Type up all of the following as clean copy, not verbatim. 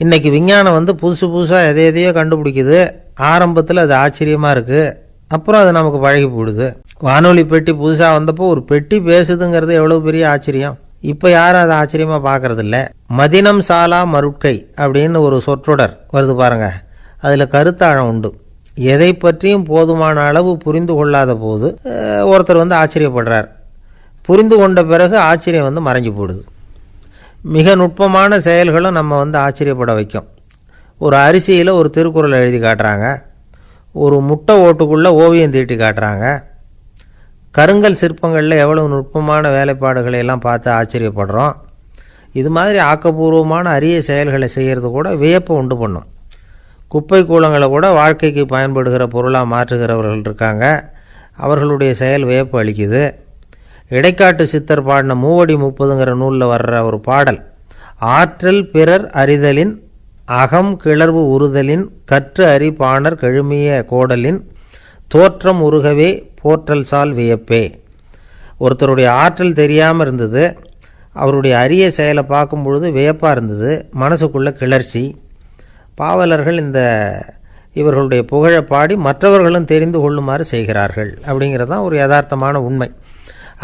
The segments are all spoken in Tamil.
இன்றைக்கி விஞ்ஞானம் வந்து புதுசு புதுசாக எதையோ கண்டுபிடிக்குது. ஆரம்பத்தில் அது ஆச்சரியமாக இருக்குது, அப்புறம் அது நமக்கு பழகி போடுது. வானொலி பெட்டி புதுசாக வந்தப்போ ஒரு பெட்டி பேசுதுங்கிறது எவ்வளோ பெரிய ஆச்சரியம். இப்போ யாரும் அதை ஆச்சரியமாக பார்க்கறதில்ல. மதினம் சாலா மருட்கை அப்படின்னு ஒரு சொற்றொடர் வருது பாருங்க, அதில் கருத்தாழம் உண்டு. எதை பற்றியும் போதுமான அளவு புரிந்து கொள்ளாத போது ஒருத்தர் வந்து ஆச்சரியப்படுறார். புரிந்து கொண்ட பிறகு ஆச்சரியம் வந்து மறைஞ்சு போடுது. மிக நுட்பமான செயல்களும் நம்ம வந்து ஆச்சரியப்பட வைக்கும். ஒரு அரிசியில் ஒரு திருக்குறள் எழுதி காட்டுறாங்க, ஒரு முட்டை ஓட்டுக்குள்ளே ஓவியம் தீட்டி காட்டுறாங்க. கருங்கல் சிற்பங்களில் எவ்வளவு நுட்பமான வேலைப்பாடுகளை எல்லாம் பார்த்து ஆச்சரியப்படுறோம். இது மாதிரி ஆக்கப்பூர்வமான அரிய செயல்களை செய்கிறது கூட வியப்பை உண்டு பண்ணும். குப்பை கூலங்களை கூட வாழ்க்கைக்கு பயன்படுகிற பொருளாக மாற்றுகிறவர்கள் இருக்காங்க. அவர்களுடைய செயல் வியப்பு அளிக்குது. இடைக்காட்டு சித்தர் பாடின மூவடி 30ங்கிற நூலில் வர்ற ஒரு பாடல், ஆற்றல் பிறர் அறிதலின் அகம் கிளர்வு உறுதலின் கற்று அறி பாணர் கழுமிய கோடலின் தோற்றம் உருகவே போற்றல் சால் வியப்பே. ஒருத்தருடைய ஆற்றல் தெரியாமல் இருந்தது, அவருடைய அரிய செயலை பார்க்கும் பொழுது வியப்பாக இருந்தது, மனசுக்குள்ள கிளர்ச்சி. பாவலர்கள் இவர்களுடைய புகழை பாடி மற்றவர்களும் தெரிந்து கொள்ளுமாறு செய்கிறார்கள். அப்படிங்கிறது தான் ஒரு யதார்த்தமான உண்மை.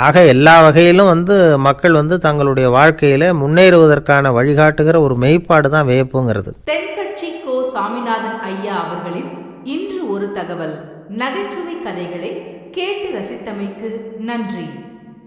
ஆக எல்லா வகையிலும் வந்து மக்கள் வந்து தங்களுடைய வாழ்க்கையில் முன்னேறுவதற்கான வழிகாட்டுகிற ஒரு மெய்ப்பாடு தான் வியப்புங்கிறது. தென்கட்சி கோ சாமிநாதன் ஐயா அவர்களின் இன்று ஒரு தகவல் நகைச்சுவை கதைகளை கேட்டு ரசித்தமைக்கு நன்றி.